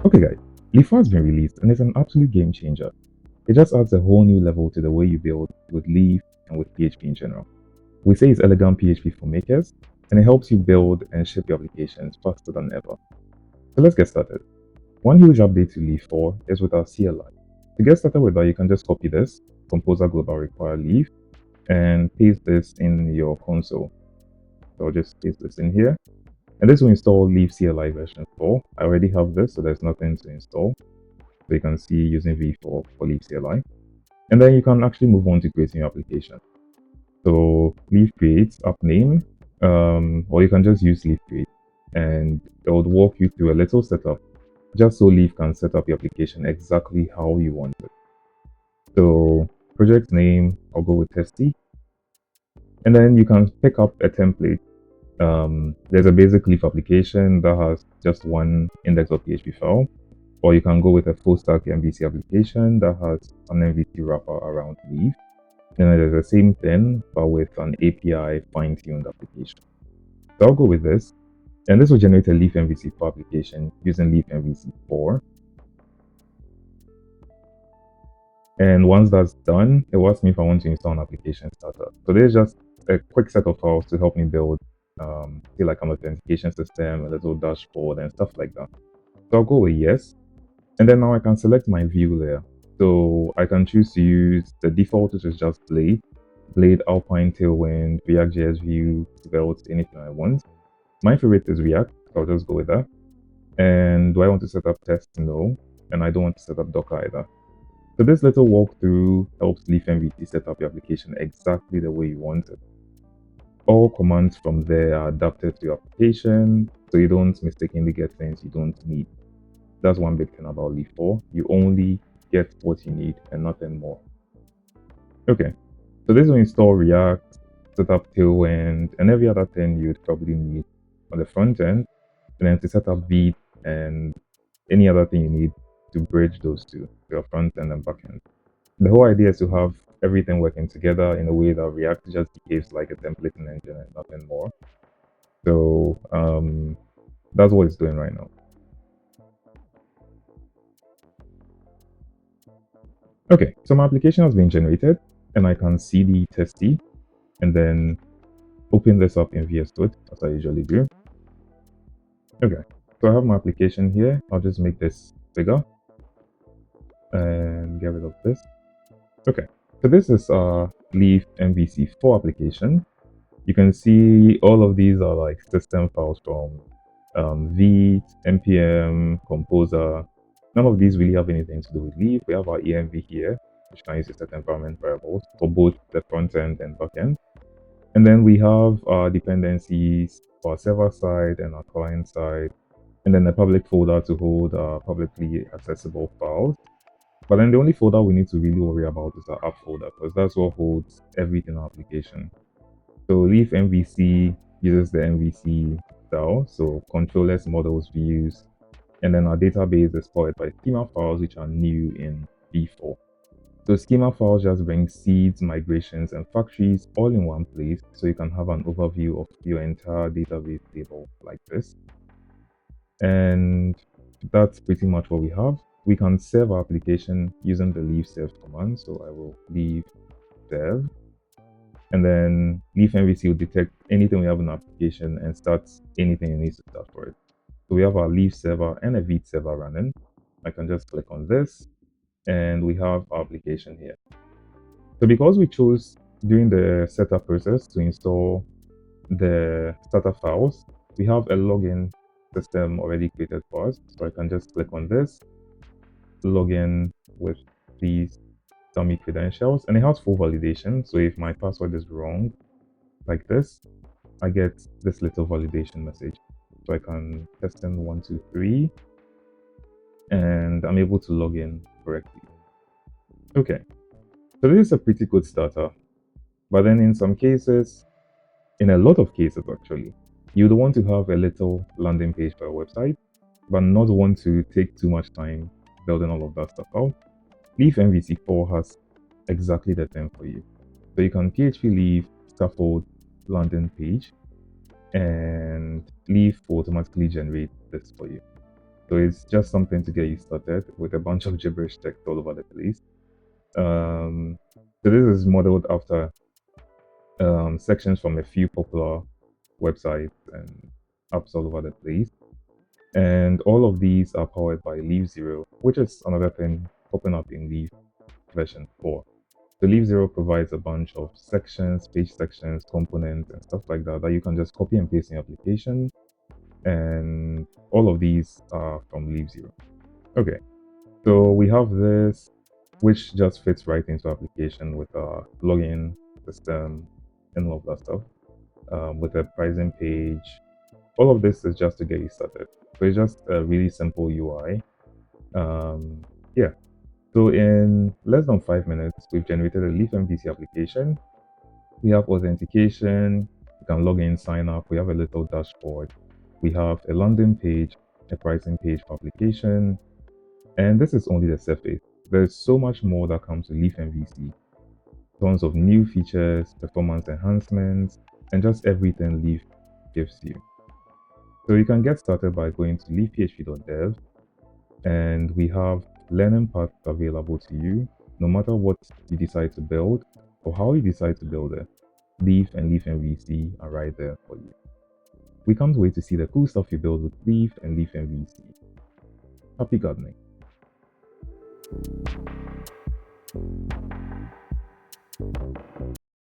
Okay guys, Leaf 4 has been released and it's an absolute game changer. It just adds a whole new level to the way you build with Leaf and with PHP in general. We say it's elegant PHP for makers, and it helps you build and ship your applications faster than ever. So let's get started. One huge update to Leaf 4 is with our CLI. To get started with that, you can just copy this, Composer Global Require Leaf, and paste this in your console. So I'll just paste this in here. And this will install Leaf CLI version 4. I already have this, so there's nothing to install. So you can see using V4 for Leaf CLI. And then you can actually move on to creating your application. So Leaf creates app name, or you can just use Leaf create, and it would walk you through a little setup just so Leaf can set up your application exactly how you want it. So project name, I'll go with testy, and then you can pick up a template. There's a basic Leaf application that has just one index.php file, or you can go with a full stack MVC application that has an MVC wrapper around Leaf. And then there's the same thing, but with an API fine-tuned application. So I'll go with this, and this will generate a Leaf MVC 4 application using Leaf MVC 4. And once that's done, it will ask me if I want to install an application starter. So there's just a quick set of files to help me build, say like an authentication system, a little dashboard, and stuff like that. So I'll go with yes, and then now I can select my view layer. So I can choose to use the default, which is just Blade, Alpine, Tailwind, React.js Vue, Svelte, anything I want. My favorite is React, so I'll just go with that. And do I want to set up tests? No. And I don't want to set up Docker either. So this little walkthrough helps Leaf MVC set up your application exactly the way you want it. All commands from there are adapted to your application, so you don't mistakenly get things you don't need. That's one big thing about Leaf 4. You only get what you need and nothing more. Okay, so this will install React, set up Tailwind, and every other thing you'd probably need on the front end, and then to set up Vite and any other thing you need to bridge those two, your front end and back end. The whole idea is to have everything working together in a way that React just behaves like a templating engine and nothing more. So that's what it's doing right now. Okay, so my application has been generated, and I can cd testy, and then open this up in VS Code, as I usually do. Okay, so I have my application here. I'll just make this bigger and get rid of this. Okay, so this is our Leaf MVC 4 application. You can see all of these are like system files from Vite, npm, Composer. None of these really have anything to do with Leaf. We have our env here, which can use to set environment variables for both the front end and back end. And then we have our dependencies for our server side and our client side, and then a public folder to hold our publicly accessible files. But then the only folder we need to really worry about is our app folder, because that's what holds everything in our application. So Leaf MVC uses the MVC style, so controllers, models, views, and then our database is powered by schema files, which are new in V4. So schema files just bring seeds, migrations, and factories all in one place, so you can have an overview of your entire database table like this. And that's pretty much what we have. We can serve our application using the leaf serve command. So I will leaf serve, and then Leaf MVC will detect anything we have in the application and start anything it needs to start for it. So we have our Leaf server and a Vite server running. I can just click on this, and we have our application here. So because we chose during the setup process to install the starter files, we have a login system already created for us. So I can just click on this, log in with these dummy credentials, and it has full validation. So if my password is wrong, like this, I get this little validation message. So I can test in 1, 2, 3, and I'm able to log in correctly. Okay, so this is a pretty good starter. But then in some cases, in a lot of cases actually, you'd want to have a little landing page for a website, but not want to take too much time building all of that stuff out. Leaf MVC 4 has exactly the thing for you. So you can PHP Leaf scaffold landing page, and Leaf will automatically generate this for you. So it's just something to get you started with a bunch of gibberish text all over the place. So this is modeled after sections from a few popular websites and apps all over the place. And all of these are powered by Leaf Zero, which is another thing popping up in Leaf version 4. So Leaf Zero provides a bunch of sections, page sections, components, and stuff like that you can just copy and paste in your application. And all of these are from Leaf Zero. Okay, so we have this, which just fits right into application with our login system and all of that stuff. With a pricing page, all of this is just to get you started. So it's just a really simple UI. Yeah. So in less than 5 minutes, we've generated a Leaf MVC application. We have authentication. You can log in, sign up. We have a little dashboard. We have a landing page, a pricing page for application. And this is only the surface. There's so much more that comes with Leaf MVC. Tons of new features, performance enhancements, and just everything Leaf gives you. So you can get started by going to leafphp.dev, and we have learning paths available to you. No matter what you decide to build or how you decide to build it, Leaf and Leaf MVC are right there for you. We can't wait to see the cool stuff you build with Leaf and Leaf MVC. Happy gardening.